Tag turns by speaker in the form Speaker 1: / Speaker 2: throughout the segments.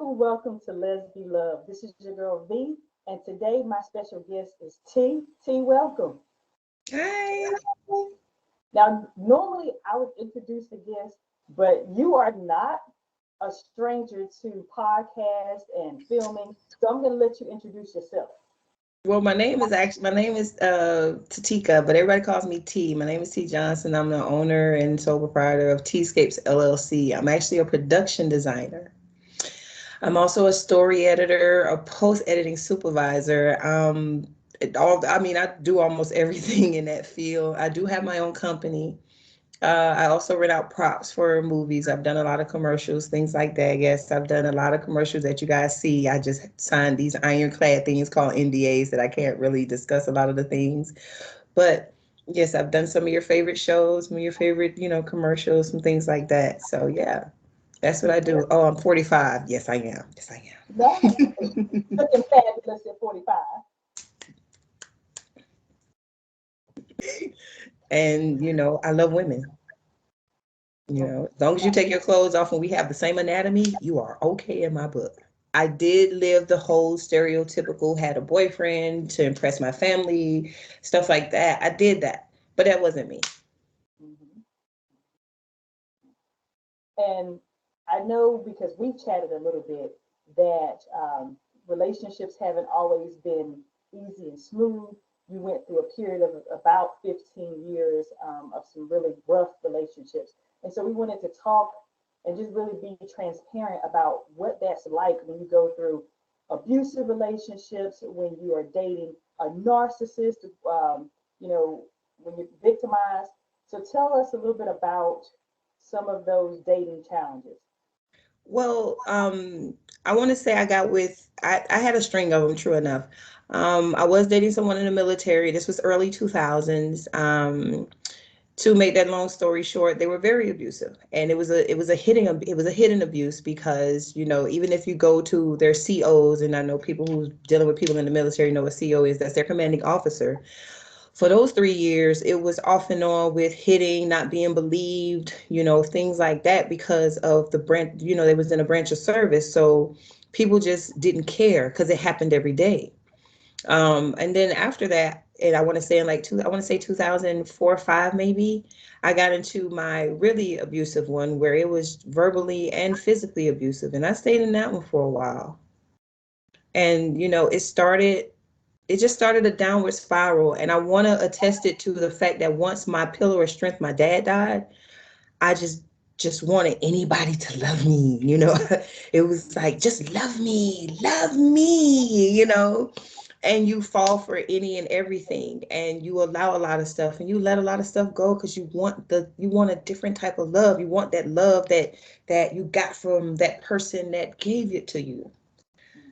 Speaker 1: Welcome to Let's Be Love. This is your girl V, and today my special guest is T. T, welcome.
Speaker 2: Hi.
Speaker 1: Now, normally I would introduce the guest, but you are not a stranger to podcast and filming, so I'm going to let you introduce yourself.
Speaker 2: Well, my name is Tika, but everybody calls me T. My name is T Johnson. I'm the owner and sole proprietor of Tscapes LLC. I'm actually a production designer. I'm also a story editor, a post editing supervisor. I do almost everything in that field. I do have my own company. I also rent out props for movies. I've done a lot of commercials, things like that. Yes, I've done a lot of commercials that you guys see. I just signed these ironclad things called NDAs that I can't really discuss a lot of the things. But yes, I've done some of your favorite shows, some of your favorite, commercials, some things like that. So yeah, that's what I do. Oh, I'm 45. Yes, I am. Yes, I
Speaker 1: No,
Speaker 2: am.
Speaker 1: looking fabulous at 45.
Speaker 2: And, I love women. As long as you take your clothes off and we have the same anatomy, you are okay in my book. I did live the whole stereotypical, had a boyfriend to impress my family, stuff like that. I did that, but that wasn't me.
Speaker 1: Mhm. And I know because we chatted a little bit that relationships haven't always been easy and smooth. You went through a period of about 15 years of some really rough relationships. And so we wanted to talk and just really be transparent about what that's like when you go through abusive relationships, when you are dating a narcissist, you know, when you're victimized. So tell us a little bit about some of those dating challenges.
Speaker 2: Well, I want to say I had a string of them, true enough. I was dating someone in the military. This was early 2000s. To make that long story short, they were very abusive, and it was a hidden abuse because even if you go to their COs, and I know people who's dealing with people in the military know what CO is. That's their commanding officer. For those 3 years, it was off and on with hitting, not being believed, things like that because of the branch. They was in a branch of service, so people just didn't care because it happened every day. And then after that, and I want to say I want to say 2004 or five maybe, I got into my really abusive one where it was verbally and physically abusive, and I stayed in that one for a while. And it just started a downward spiral, and I want to attest it to the fact that once my pillar of strength, my dad, died, I just wanted anybody to love me, it was like, just love me, and you fall for any and everything, and you allow a lot of stuff and you let a lot of stuff go because you want a different type of love. You want that love that you got from that person that gave it to you.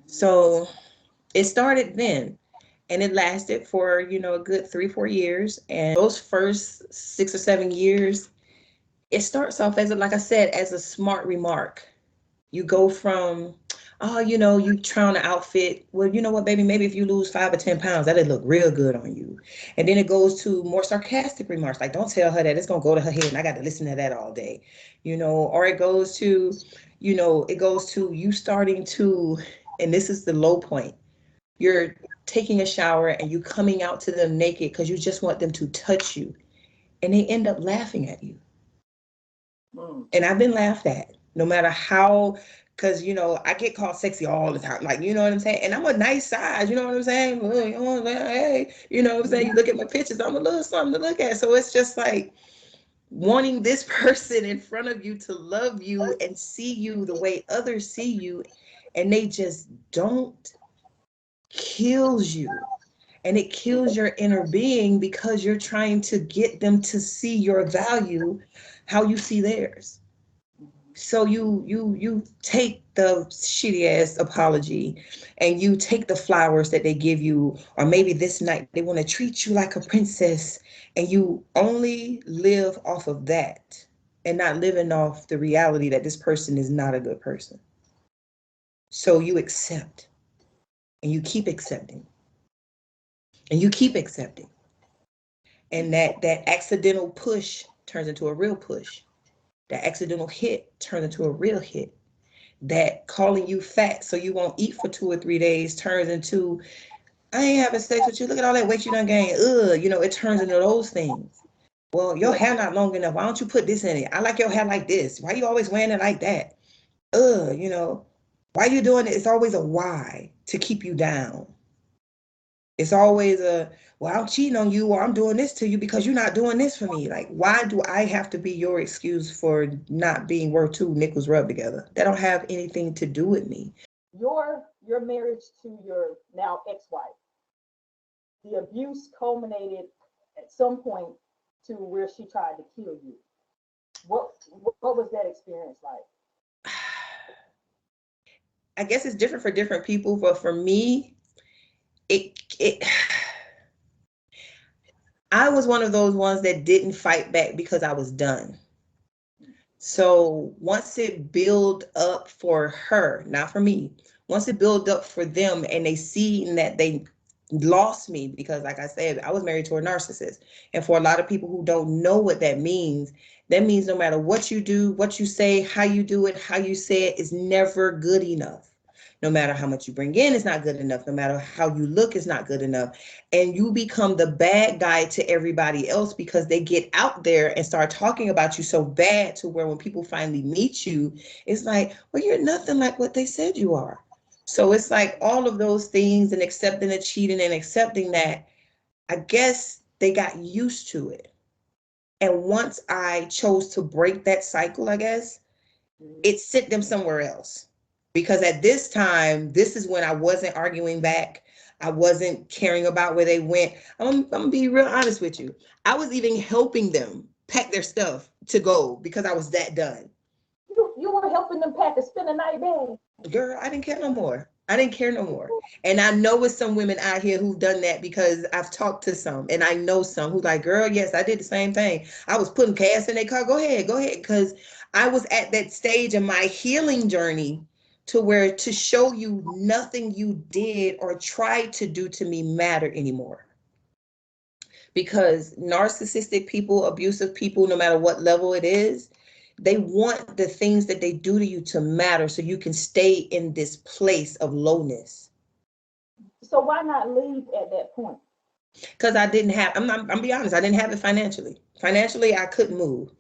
Speaker 2: So it started then, and it lasted for a good 3 4 years. And those first 6 or 7 years, it starts off as like I said, as a smart remark. You go from, oh, you try on the outfit. Well, you know what, baby, maybe if you lose 5 or 10 pounds, that'll look real good on you. And then it goes to more sarcastic remarks, like, don't tell her that, it's gonna go to her head and I got to listen to that all day. Or it goes to you starting to, and this is the low point, you're taking a shower and you coming out to them naked because you just want them to touch you, and they end up laughing at you.
Speaker 1: Mm.
Speaker 2: And I've been laughed at no matter how, because I get called sexy all the time, like, you know what I'm saying, and I'm a nice size, you know what I'm saying. Well, hey, you know what I'm saying, you look at my pictures, I'm a little something to look at. So it's just like wanting this person in front of you to love you and see you the way others see you, and they just don't, kills you. And it kills your inner being because you're trying to get them to see your value how you see theirs. So you take the shitty ass apology, and you take the flowers that they give you, or maybe this night they want to treat you like a princess, and you only live off of that and not living off the reality that this person is not a good person. So you accept, and you keep accepting, and you keep accepting, and that accidental push turns into a real push. That accidental hit turns into a real hit. that calling you fat so you won't eat for 2 or 3 days turns into, I ain't having sex with you. Look at all that weight you done gained. Ugh, it turns into those things. Well, your
Speaker 1: Yeah.
Speaker 2: hair not long enough. Why don't you put this in it? I like your hair like this. Why you always wearing it like that? Why you doing it? It's always a why to keep you down. It's always well, I'm cheating on you or I'm doing this to you because you're not doing this for me. Like, why do I have to be your excuse for not being worth two nickels rubbed together? That don't have anything to do with me.
Speaker 1: Your marriage to your now ex-wife, the abuse culminated at some point to where she tried to kill you. What was that experience like?
Speaker 2: I guess it's different for different people, but for me, it I was one of those ones that didn't fight back because I was done. So once it built up for her, not for me, once it built up for them and they seen that they lost me, because like I said, I was married to a narcissist. And for a lot of people who don't know what that means no matter what you do, what you say, how you do it, how you say it is never good enough. No matter how much you bring in, it's not good enough. No matter how you look, it's not good enough. And you become the bad guy to everybody else because they get out there and start talking about you so bad to where when people finally meet you, it's like, well, you're nothing like what they said you are. So it's like all of those things and accepting the cheating and accepting that, I guess they got used to it. And once I chose to break that cycle, I guess,
Speaker 1: Mhm.
Speaker 2: it sent them somewhere else. Because at this time, this is when I wasn't arguing back. I wasn't caring about where they went. I'm gonna be real honest with you. I was even helping them pack their stuff to go because I was that done.
Speaker 1: You were helping them pack and spend the night there.
Speaker 2: Girl, I didn't care no more. I didn't care no more. And I know it's some women out here who've done that because I've talked to some and I know some who like, girl, yes, I did the same thing. I was putting gas in their car. Go ahead, go ahead. Because I was at that stage in my healing journey to where to show you nothing you did or tried to do to me matter anymore. Because narcissistic people, abusive people, no matter what level it is, they want the things that they do to you to matter so you can stay in this place of lowness.
Speaker 1: So why not leave at that point?
Speaker 2: Because I didn't have, I'm be honest, I didn't have it financially. Financially, I couldn't move.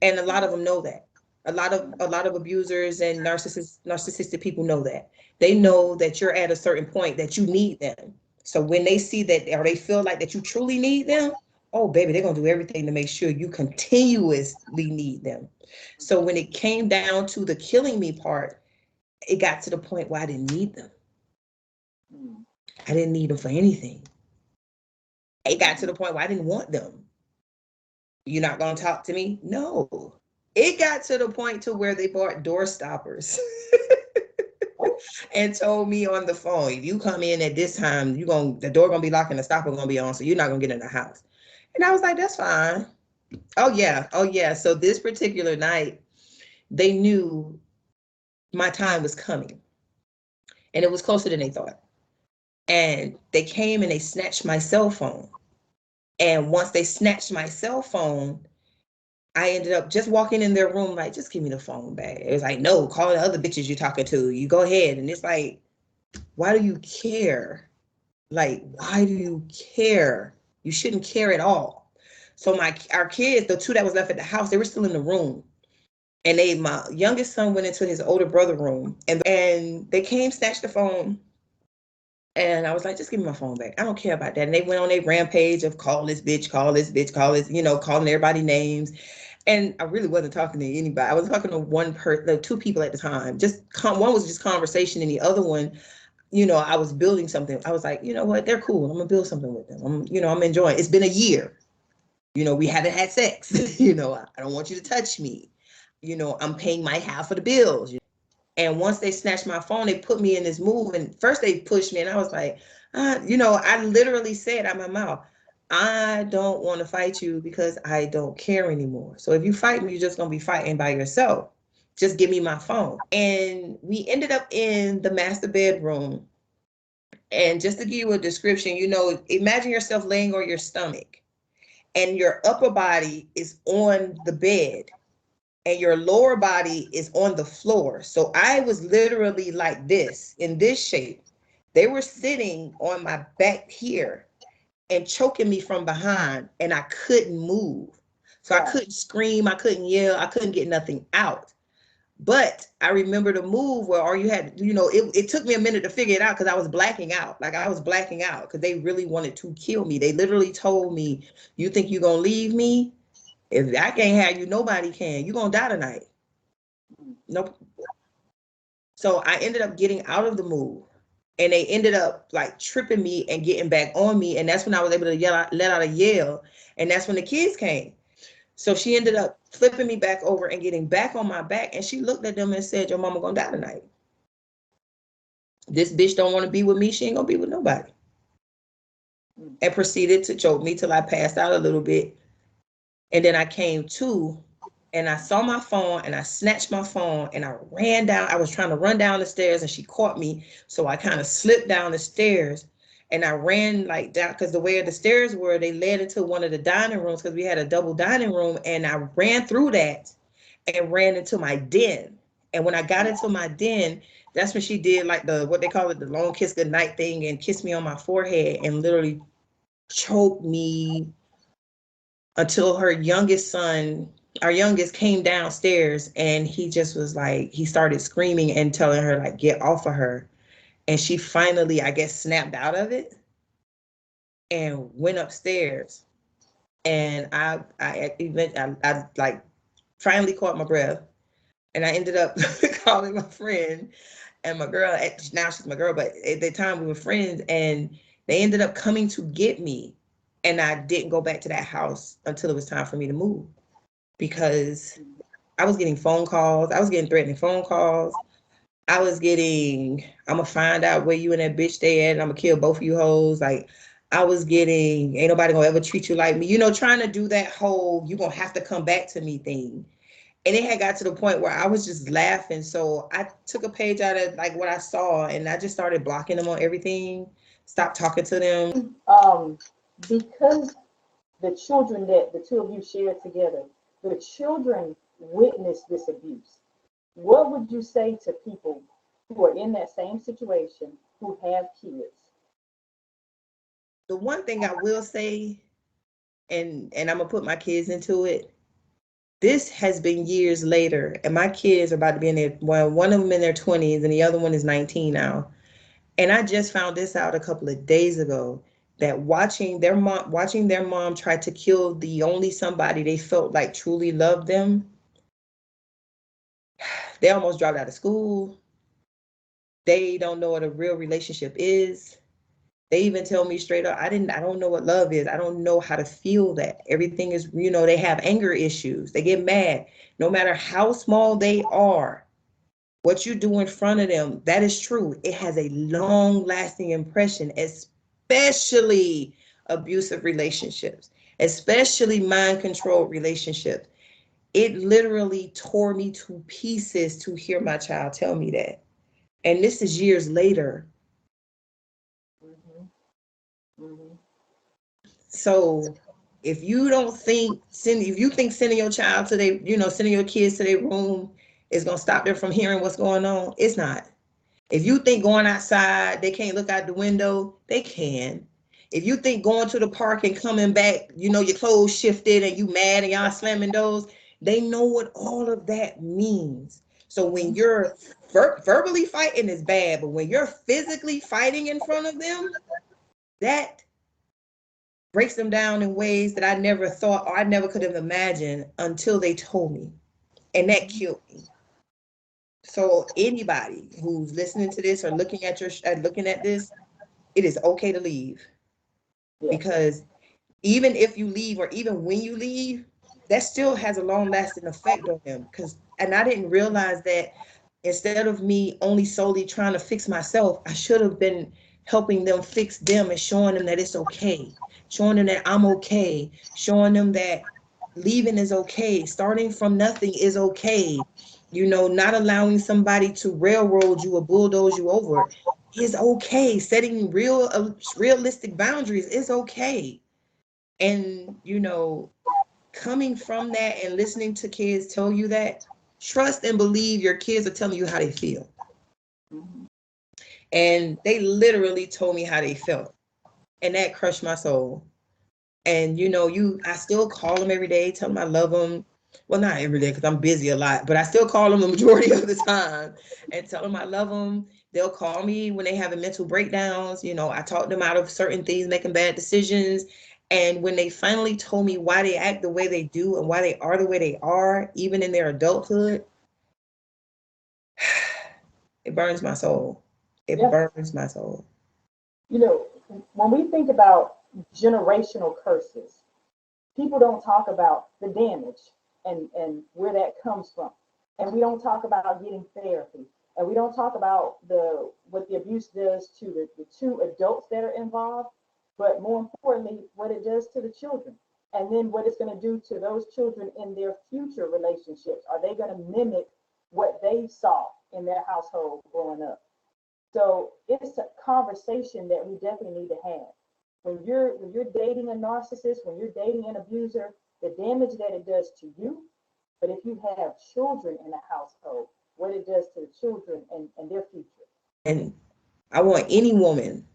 Speaker 2: And a lot of them know that. A lot of abusers and narcissistic people know that. They know that you're at a certain point that you need them. So when they see that or they feel like that you truly need them, oh baby, they're gonna do everything to make sure you continuously need them. So when it came down to the killing me part, it got to the point where I didn't need them.
Speaker 1: Mm.
Speaker 2: I didn't need them for anything. It got to the point where I didn't want them. You're not gonna talk to me? No. It got to the point to where they bought door stoppers and told me on the phone, if you come in at this time, the door gonna be locked and the stopper gonna be on, so you're not gonna get in the house. And I was like, that's fine. Oh yeah, oh yeah. So this particular night, they knew my time was coming, and it was closer than they thought. And they came and they snatched my cell phone. And once they snatched my cell phone, I ended up just walking in their room, like, just give me the phone back. It was like, no, call the other bitches you're talking to. You go ahead. And it's like, why do you care? Like, why do you care? You shouldn't care at all. So our kids, the two that was left at the house, they were still in the room. And my youngest son went into his older brother room and they came, snatched the phone. And I was like, just give me my phone back. I don't care about that. And they went on a rampage of call this bitch, call this bitch, call this, calling everybody names. And I really wasn't talking to anybody. I was talking to one person, two people at the time. One was just conversation, and the other one, I was building something. I was like, you know what? They're cool. I'm gonna build something with them. I'm enjoying. It's been a year. We haven't had sex. I don't want you to touch me. I'm paying my half of the bills. And once they snatched my phone, they put me in this move. And first they pushed me, and I was like, I literally said out my mouth, I don't want to fight you because I don't care anymore. So if you fight me, you're just going to be fighting by yourself. Just give me my phone. And we ended up in the master bedroom. And just to give you a description, imagine yourself laying on your stomach and your upper body is on the bed and your lower body is on the floor. So I was literally like this, in this shape. They were sitting on my back here and choking me from behind, and I couldn't move. So I
Speaker 1: Right.
Speaker 2: couldn't scream, I couldn't yell, I couldn't get nothing out. But I remember the move where all you had, it took me a minute to figure it out because I was blacking out. Like I was blacking out because they really wanted to kill me. They literally told me, "You think you're gonna leave me? If I can't have you, nobody can. You're gonna die tonight." Nope. So I ended up getting out of the move, and they ended up like tripping me and getting back on me. And that's when I was able to let out a yell. And that's when the kids came. So she ended up flipping me back over and getting back on my back. And she looked at them and said, "Your mama gonna die tonight. This bitch don't want to be with me. She ain't gonna be with nobody." And proceeded to choke me till I passed out a little bit. And then I came to, and I saw my phone, and I snatched my phone, and I ran down. I was trying to run down the stairs, and she caught me. So I kind of slipped down the stairs, and I ran like down, because the way the stairs were, they led into one of the dining rooms, because we had a double dining room. And I ran through that and ran into my den. And when I got into my den, that's when she did like what they call it, the long kiss goodnight thing, and kissed me on my forehead and literally choked me until our youngest came downstairs, and he just was like, he started screaming and telling her like, get off of her. And she finally, I guess, snapped out of it and went upstairs. And I like finally caught my breath, and I ended up calling my friend and my girl. Now she's my girl, but at the time we were friends, and they ended up coming to get me. And I didn't go back to that house until it was time for me to move, because I was getting phone calls. I was getting threatening phone calls. I was getting, I'm gonna find out where you and that bitch stay at, and I'm gonna kill both of you hoes. Like, I was getting, ain't nobody gonna ever treat you like me. Trying to do that whole, you gonna have to come back to me thing. And it had got to the point where I was just laughing. So I took a page out of like what I saw, and I just started blocking them on everything, stopped talking to them.
Speaker 1: Um, because the children that the two of you shared together, the children witnessed this abuse. What would you say to people who are in that same situation who have kids?
Speaker 2: The one thing I will say, and I'm gonna put my kids into it, this has been years later, and my kids are about to be in their, well, one of them in their 20s and the other one is 19 now. And I just found this out a couple of days ago, that watching their mom try to kill the only somebody they felt like truly loved them, they almost dropped out of school. They don't know what a real relationship is. They even tell me straight up, I don't know what love is. I don't know how to feel that. Everything is, they have anger issues. They get mad. No matter how small they are, what you do in front of them, that is true. It has a long lasting impression, especially abusive relationships, especially mind controlled relationships. It literally tore me to pieces to hear my child tell me that. And this is years later.
Speaker 1: Mm-hmm. Mm-hmm.
Speaker 2: So if you think sending your child to sending your kids to their room is gonna stop them from hearing what's going on, it's not. If you think going outside, they can't look out the window, they can. If you think going to the park and coming back, your clothes shifted and you mad and y'all slamming doors, they know what all of that means. So when you're verbally fighting is bad, but when you're physically fighting in front of them, that breaks them down in ways that I never thought, or I never could have imagined until they told me. And that killed me. So anybody who's listening to this or looking at this, it is okay to leave,
Speaker 1: Yes.
Speaker 2: because even if you leave, or even when you leave, that still has a long lasting effect on them. And I didn't realize that instead of me only solely trying to fix myself, I should have been helping them fix them and showing them that it's okay, showing them that I'm okay, showing them that leaving is okay, starting from nothing is okay. Not allowing somebody to railroad you or bulldoze you over is okay. Setting realistic boundaries is okay. And coming from that and listening to kids tell you that, trust and believe your kids are telling you how they feel.
Speaker 1: Mhm.
Speaker 2: And they literally told me how they felt. And that crushed my soul. And I still call them every day, tell them I love them. Well, not every day because I'm busy a lot, but I still call them the majority of the time and tell them I love them. They'll call me when they having mental breakdowns. I talk them out of certain things, making bad decisions. And when they finally told me why they act the way they do and why they are the way they are, even in their adulthood, it burns my soul. It
Speaker 1: Yeah.
Speaker 2: burns my soul.
Speaker 1: You know, when we think about generational curses, people don't talk about the damage and where that comes from. And we don't talk about getting therapy. And we don't talk about the what the abuse does to the two adults that are involved, but more importantly, what it does to the children. And then what it's going to do to those children in their future relationships. Are they going to mimic what they saw in their household growing up? So it's a conversation that we definitely need to have. When you're dating a narcissist, when you're dating an abuser, the damage that it does to you, but if you have children in the household, what it does to the children and their future.
Speaker 2: And I want any woman,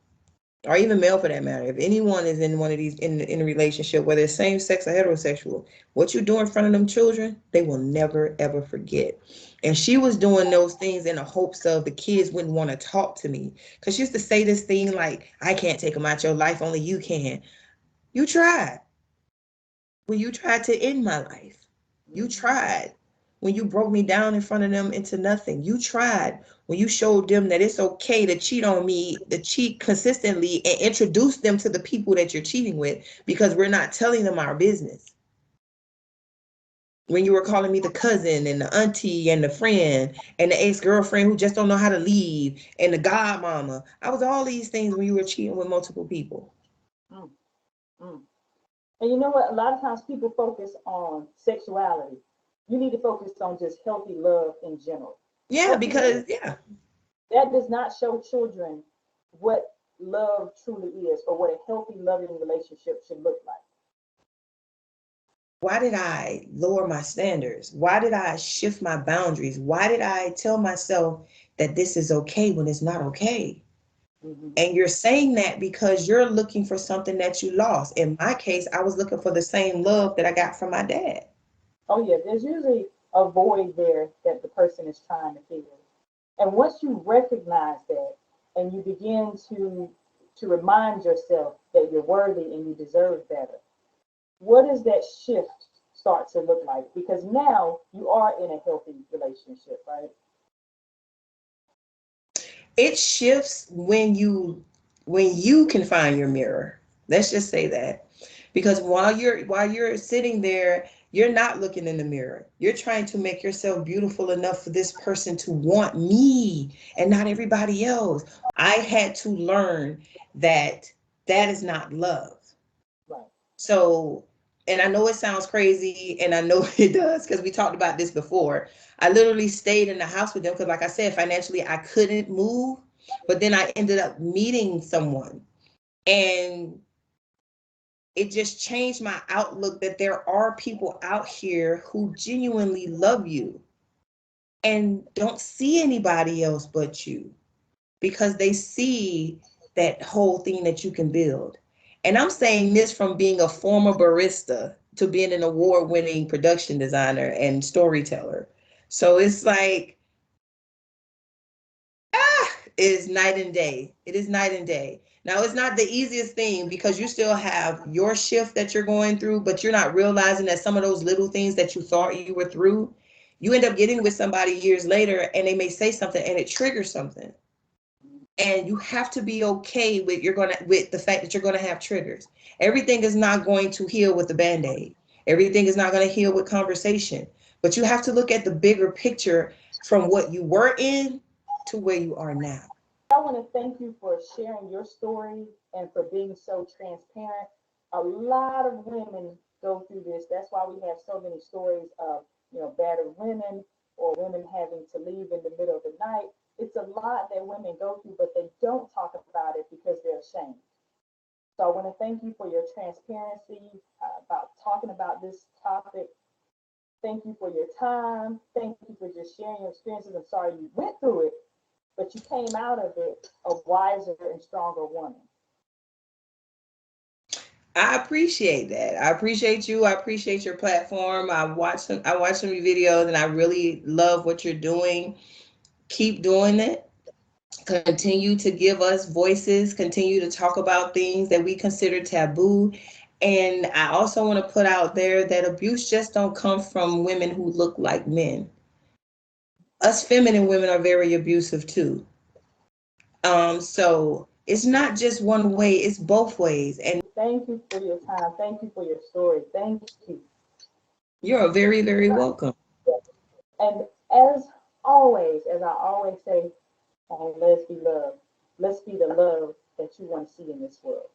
Speaker 2: or even male for that matter, if anyone is in one of these in a relationship, whether it's same sex or heterosexual, what you do in front of them children, they will never ever forget. And she was doing those things in the hopes of the kids wouldn't want to talk to me, because she used to say this thing like, I can't take them out your life, only you can. You tried when you tried to end my life. You
Speaker 1: Mhm.
Speaker 2: tried when you broke me down in front of them into nothing. You tried when you showed them that it's okay to cheat on me, to cheat consistently, and introduce them to the people that you're cheating with, because we're not telling them our business. When you were calling me the cousin and the auntie and the friend and the ex-girlfriend who just don't know how to leave and the godmama. I was all these things when you were cheating with multiple people.
Speaker 1: Mm, mm. And you know what? A lot of times people focus on sexuality. You need to focus on just healthy love in general.
Speaker 2: Yeah,
Speaker 1: Healthy
Speaker 2: because
Speaker 1: love.
Speaker 2: yeah.
Speaker 1: That does not show children what love truly is or what a healthy, loving relationship should look like.
Speaker 2: Why did I lower my standards? Why did I shift my boundaries? Why did I tell myself that this is okay when it's not okay?
Speaker 1: Mhm.
Speaker 2: And you're saying that because you're looking for something that you lost. In my case, I was looking for the same love that I got from my dad.
Speaker 1: Oh yeah, there's usually a void there that the person is trying to fill. And once you recognize that and you begin to remind yourself that you're worthy and you deserve better, what does that shift start to look like? Because now you are in a healthy relationship, right?
Speaker 2: It shifts when you can find your mirror. Let's just say that. Because while you're sitting there, you're not looking in the mirror. You're trying to make yourself beautiful enough for this person to want me and not everybody else. I had to learn that that is not love.
Speaker 1: Right.
Speaker 2: So, and I know it sounds crazy, and I know it does because we talked about this before. I literally stayed in the house with them because, like I said, financially I couldn't move. But then I ended up meeting someone, and it just changed my outlook that there are people out here who genuinely love you and don't see anybody else but you, because they see that whole thing that you can build. And I'm saying this from being a former barista to being an award winning production designer and storyteller. So it's like, it is night and day. It is night and day. Now, it's not the easiest thing because you still have your shift that you're going through, but you're not realizing that some of those little things that you thought you were through, you end up getting with somebody years later and they may say something and it triggers something. And you have to be okay with with the fact that you're gonna have triggers. Everything is not going to heal with a band-aid. Everything is not going to heal with conversation. But you have to look at the bigger picture from what you were in to where you are now.
Speaker 1: I want to thank you for sharing your story and for being so transparent. A lot of women go through this. That's why we have so many stories of, battered women or women having to leave in the middle of the night. It's a lot that women go through, but they don't talk about it because they're ashamed. So I want to thank you for your transparency about talking about this topic. Thank you for your time. Thank you for just sharing your experiences. I'm sorry you went through it, but you came out of it a wiser and stronger woman.
Speaker 2: I appreciate that. I appreciate you. I appreciate your platform. I watched some of your videos and I really love what you're doing. Keep doing it. Continue to give us voices, continue to talk about things that we consider taboo. And I also want to put out there that abuse just don't come from women who look like men. Us feminine women are very abusive too. So it's not just one way, it's both ways. And
Speaker 1: Thank you for your time. Thank you for your story. Thank you.
Speaker 2: you're very, very welcome.
Speaker 1: And as always, as I always say, let's be love. Let's be the love that you want to see in this world.